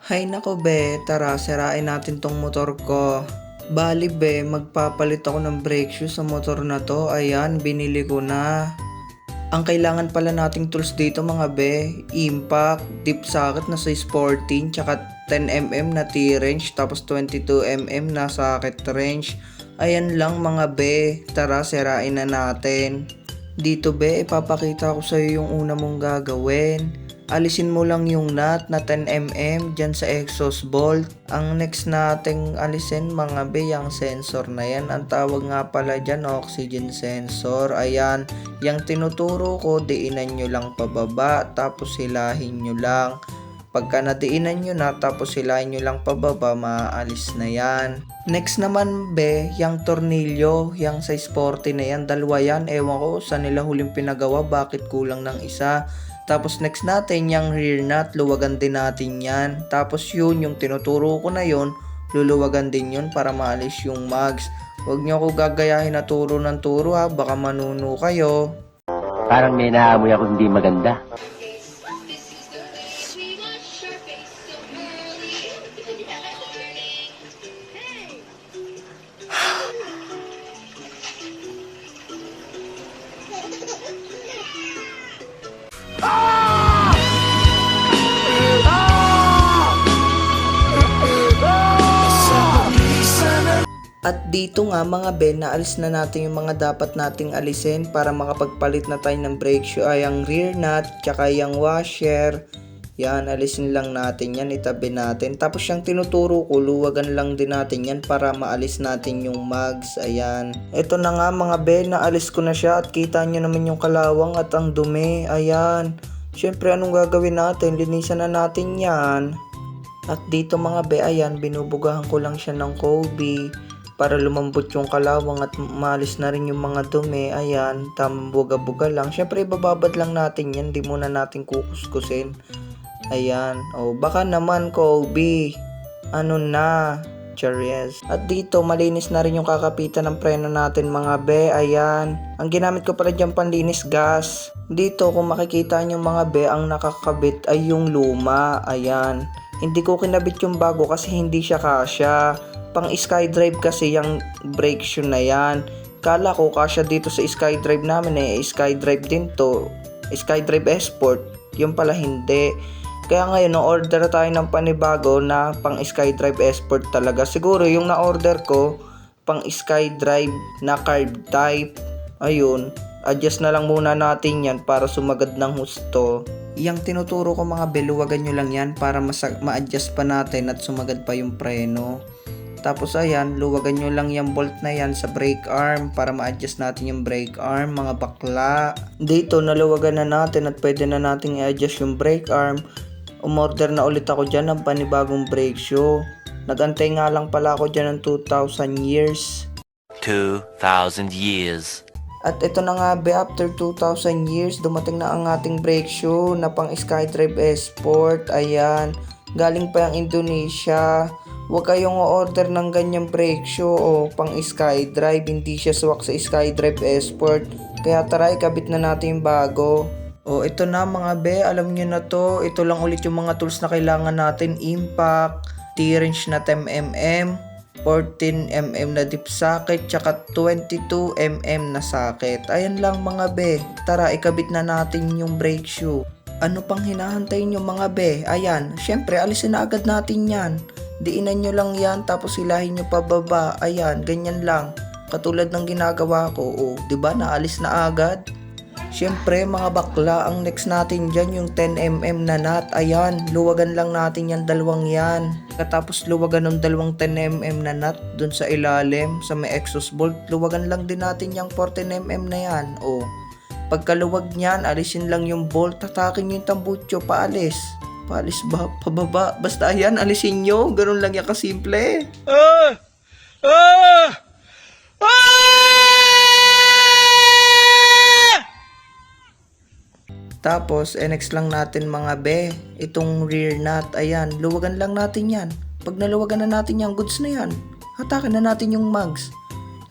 Hay nako be, tara sirain natin tong motor ko. Bali be, magpapalit ako ng brake shoe sa motor na to. Ayan, binili ko na. Ang kailangan pala nating tools dito mga be, impact, deep socket na size 14, tsaka 10mm na T-wrench, tapos 22mm na socket wrench. Ayan lang mga be, tara sirain na natin. Dito be, ipapakita ko sa'yo yung una mong gagawin. Alisin mo lang yung nut na 10mm dyan sa exhaust bolt. Ang next nating alisin mga be, yung sensor na yan. Ang tawag nga pala dyan, oxygen sensor. Ayan, yung tinuturo ko, diinan nyo lang pababa, tapos hilahin nyo lang. Pagka nadiinan nyo na, tapos hilahin nyo lang pababa, maalis na yan. Next naman be, yung tornilyo, yung size 40 na yan, dalawa yan. Ewan ko sa nila huling pinagawa, bakit kulang ng isa. Tapos next natin, yung rear nut, luwagan din natin yan. Tapos yun, yung tinuturo ko na yun, luluwagan din yun para maalis yung mags. Huwag nyo ako gagayahin na turo ng turo ha, baka manuno kayo. Parang may naamoy ako hindi maganda. At dito nga mga ben, naalis na natin yung mga dapat nating alisin para makapagpalit na tayo ng brake shoe. Ay ang rear nut, tsaka yung washer. Yan, alisin lang natin yan, itabi natin. Tapos yung tinuturo ko, luwagan lang din natin yan para maalis natin yung mags. Ayan. Ito na nga mga ben, naalis ko na siya at kita nyo naman yung kalawang at ang dumi. Ayan. Syempre anong gagawin natin? Linisan na natin yan. At dito mga be, ayan, binubugahan ko lang siya ng Kobe para lumambot yung kalawang at maalis na rin yung mga dumi. Ayan, buga-buga lang. Syempre ibababad lang natin yan, di muna natin kukuskusin. Ayan, baka naman Kobe, ano na, Charies. At dito malinis na rin yung kakapitan ng preno natin mga be. Ayan, ang ginamit ko pala dyan panlinis gas. Dito kung makikita nyo mga be, ang nakakabit ay yung luma. Ayan, hindi ko kinabit yung bago kasi hindi siya kasya. Pang SkyDrive kasi yung brake shoe na yan. Kala ko kasya dito sa SkyDrive namin SkyDrive din to, SkyDrive Sport. Yung pala hindi. Kaya ngayon order tayo ng panibago na pang SkyDrive Sport talaga. Siguro yung na-order ko pang SkyDrive na carb type. Ayun, adjust na lang muna natin yan para sumagad ng husto. Yang tinuturo ko mga beluwagan nyo lang yan para ma-adjust pa natin at sumagad pa yung preno. Tapos ayan, luwagan nyo lang yung bolt na yan sa brake arm para ma-adjust natin yung brake arm mga bakla. Dito naluwagan na natin at pwede na natin i-adjust yung brake arm. Umorder na ulit ako dyan ng panibagong brake shoe. Nagantay nga lang pala ako dyan ng 2,000 years. 2,000 years. At ito na nga be, after 2,000 years, dumating na ang ating brake shoe na pang SkyDrive Sport. Ayan, galing pa yung Indonesia. Huwag kayong order ng ganyang brake shoe o pang SkyDrive, hindi siya swak sa SkyDrive Sport. Kaya tara, ikabit na natin yung bago. Ito na mga be, alam nyo na to. Ito lang ulit yung mga tools na kailangan natin. Impact, T-wrench na 10mm, 14mm na deep socket, tsaka 22mm na socket. Ayan lang mga be, tara ikabit na natin yung brake shoe. Ano pang hinahantay nyo mga be? Ayan, syempre alisin na agad natin yan. Diinan nyo lang yan, tapos hilahin nyo pababa. Ayan, ganyan lang. Katulad ng ginagawa ko. Diba, naalis na agad? Syempre, mga bakla, ang next natin dyan, yung 10mm na nut. Ayan, luwagan lang natin yan, dalawang yan. Katapos luwagan ng dalawang 10mm na nut dun sa ilalim, sa may exhaust bolt. Luwagan lang din natin yung 14mm na yan. Pagkaluwag nyan, alisin lang yung bolt. Tatakin nyo yung tambutso, paalis. Paalis ba? Pababa? Basta ayan, alisin nyo. Ganun lang yan kasimple. Tapos, next lang natin mga be, itong rear nut. Ayan, luwagan lang natin yan. Pag naluwagan na natin yan, goods na yan. Hatakin na natin yung mags.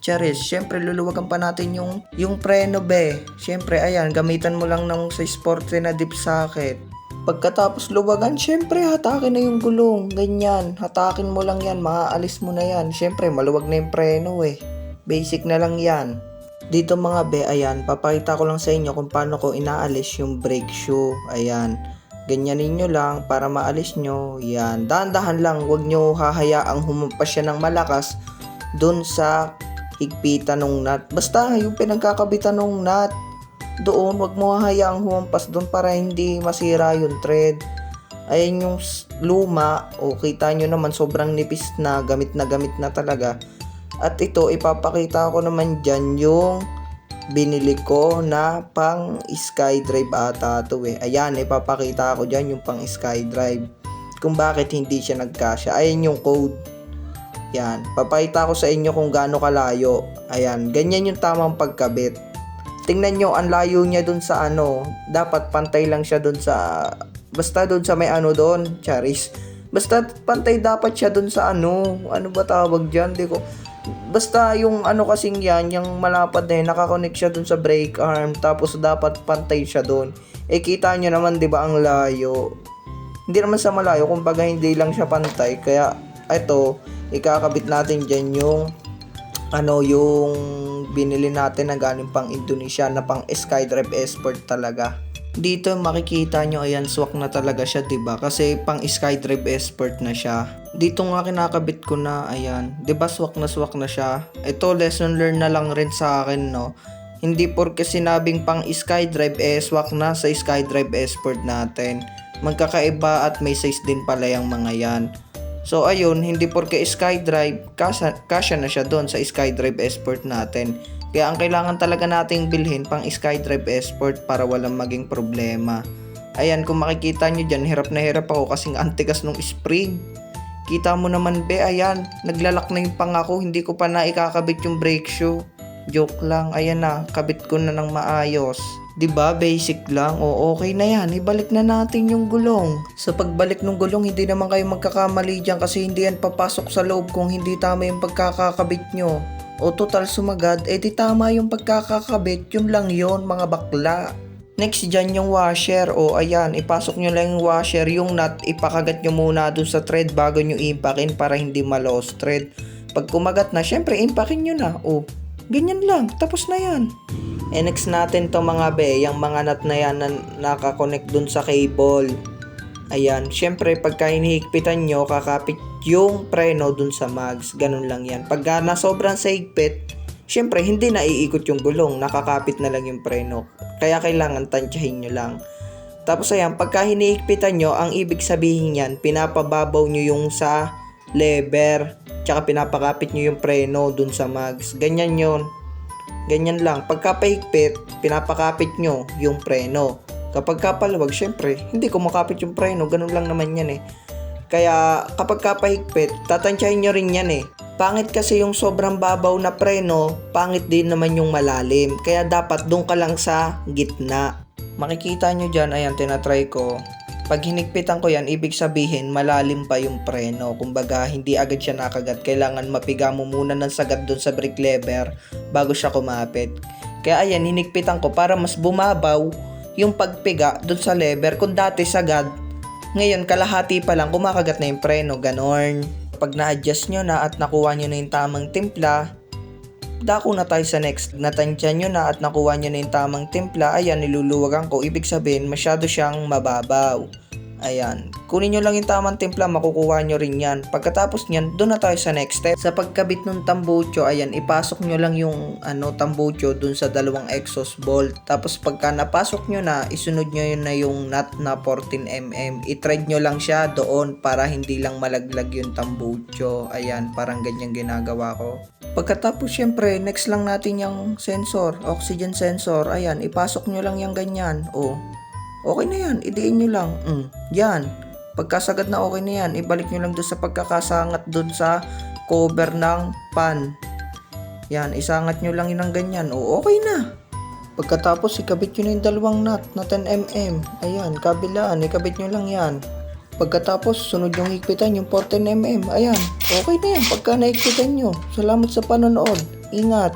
Charis, syempre luluwagan pa natin yung preno be. Syempre, ayan, gamitan mo lang ng size 40 na deep socket. Pagkatapos luwagan, syempre hatakin na yung gulong. Ganyan, hatakin mo lang yan, maaalis mo na yan. Syempre maluwag na yung preno eh. Basic na lang yan. Dito mga be, ayan, papakita ko lang sa inyo kung paano ko inaalis yung brake shoe. Ayan, ganyanin nyo lang para maalis nyo. Yan, dahan-dahan lang, huwag nyo hahayaang humampas siya ng malakas dun sa higpitan ng nut. Basta yung pinagkakabitan ng nut, doon, wag mo hahayaang humampas doon para hindi masira yung thread. Ayan yung luma, o kita nyo naman sobrang nipis na gamit na talaga. At ito, ipapakita ko naman dyan yung binili ko na pang SkyDrive ata to eh. Ayan, ipapakita ko dyan yung pang SkyDrive kung bakit hindi siya nagkasya. Ayan yung code. Yan, papakita ko sa inyo kung gaano kalayo. Ayan, ganyan yung tamang pagkabit. Tingnan nyo, ang layo niya dun sa ano. Dapat pantay lang siya dun sa... Basta dun sa may ano dun, Charis. Basta pantay dapat siya dun sa ano. Ano ba tawag dyan? Di ko... Basta yung ano kasing yan, yung malapad na yun, nakakonect siya dun sa brake arm. Tapos dapat pantay siya dun. Eh kita nyo naman, di ba, ang layo. Hindi naman sa malayo, kumbaga hindi lang siya pantay. Kaya, ito, ikakabit natin dyan yung... Ano, yung binili natin na galing pang Indonesia na pang SkyDrive Sport talaga. Dito makikita nyo, ayan, swak na talaga siya, diba? Kasi pang SkyDrive Sport na siya. Dito nga kinakabit ko na, ayan, diba swak na siya. Ito, lesson learned na lang rin sa akin, no? Hindi porke sinabing pang SkyDrive swak na sa SkyDrive Sport natin. Magkakaiba at may size din pala yung mga yan. So ayun, hindi porke SkyDrive, kasya na siya doon sa SkyDrive Sport natin. Kaya ang kailangan talaga nating bilhin pang SkyDrive Sport para walang maging problema. Ayan, kung makikita nyo dyan, hirap na hirap ako kasing antigas nung spring. Kita mo naman be, ayan, naglalak na yung pangako, hindi ko pa na ikakabit yung brake shoe. Joke lang, ayan na, kabit ko na ng maayos. Diba, basic lang, o okay na yan, ibalik na natin yung gulong. Sa pagbalik ng gulong, hindi naman kayo magkakamali dyan kasi hindi yan papasok sa loob kung hindi tama yung pagkakakabit nyo. O total sumagad, di tama yung pagkakakabit, yun lang yon mga bakla. Next dyan yung washer, o ayan, ipasok nyo lang yung washer, yung nut, ipakagat nyo muna dun sa thread bago nyo impakin para hindi ma-lost thread. Pag kumagat na, syempre impakin nyo na, ganyan lang, tapos na yan. Next natin to mga be, yung mga nut na yan na nakakonect dun sa cable. Ayan, syempre pagka hinihigpitan nyo, kakapit yung preno dun sa mags. Ganun lang yan. Pagka na sobrang sa higpit, syempre hindi na iikot yung gulong, nakakapit na lang yung preno. Kaya kailangan tansyahin nyo lang. Tapos ayan, pagka hinihigpitan nyo, ang ibig sabihin yan, pinapababaw nyo yung sa lever, tsaka pinapakapit nyo yung preno dun sa mags. Ganyan yon. Ganyan lang. Pagka pahigpit, pinapakapit nyo yung preno. Kapag kapaluwag, syempre, hindi ko makapit yung preno. Ganun lang naman yan eh. Kaya kapag kapahigpit, tatansyahin nyo rin yan eh. Pangit kasi yung sobrang babaw na preno, pangit din naman yung malalim. Kaya dapat doon ka lang sa gitna. Makikita nyo dyan, ayan, tinatry ko. Pag hinigpitan ko yan, ibig sabihin malalim pa yung preno. Kumbaga, hindi agad siya nakagat. Kailangan mapiga mo muna ng sagad doon sa brake lever bago siya kumapit. Kaya ayan, hinigpitan ko para mas bumabaw yung pagpiga doon sa lever. Kung dati sagad, ngayon kalahati pa lang kumakagat na yung preno. Ganon. Pag na-adjust nyo na at nakuha nyo na yung tamang timpla, dako na tayo sa next. Natansya nyo na at nakuha nyo na yung tamang timpla. Ayan, niluluwagan ko. Ibig sabihin, masyado siyang mababaw. Ayan. Kunin nyo lang yung tamang timpla, makukuha nyo rin yan. Pagkatapos nyan, doon na tayo sa next step. Sa pagkabit ng tambucho, ayan, ipasok nyo lang yung tambucho dun sa dalawang exhaust bolt. Tapos pagka napasok nyo na, isunod nyo yun na yung nut na 14mm. I-thread nyo lang siya doon para hindi lang malaglag yung tambucho. Ayan, parang ganyan ginagawa ko. Pagkatapos, syempre, next lang natin yung sensor, oxygen sensor. Ayan, ipasok nyo lang yung ganyan. Okay na yan, idiin nyo lang. Yan. Pagkasagad na okay na yan, ibalik nyo lang doon sa pagkakasangat doon sa cover ng pan. Yan, isangat nyo lang yun ng ganyan. Okay na. Pagkatapos, ikabit nyo na yung dalawang nut na 10mm. Ayan, kabilaan, ikabit nyo lang yan. Pagkatapos, sunod yung higpitan, yung 14mm. Ayan, okay na yan. Pagka nahigpitan nyo. Salamat sa panonood. Ingat.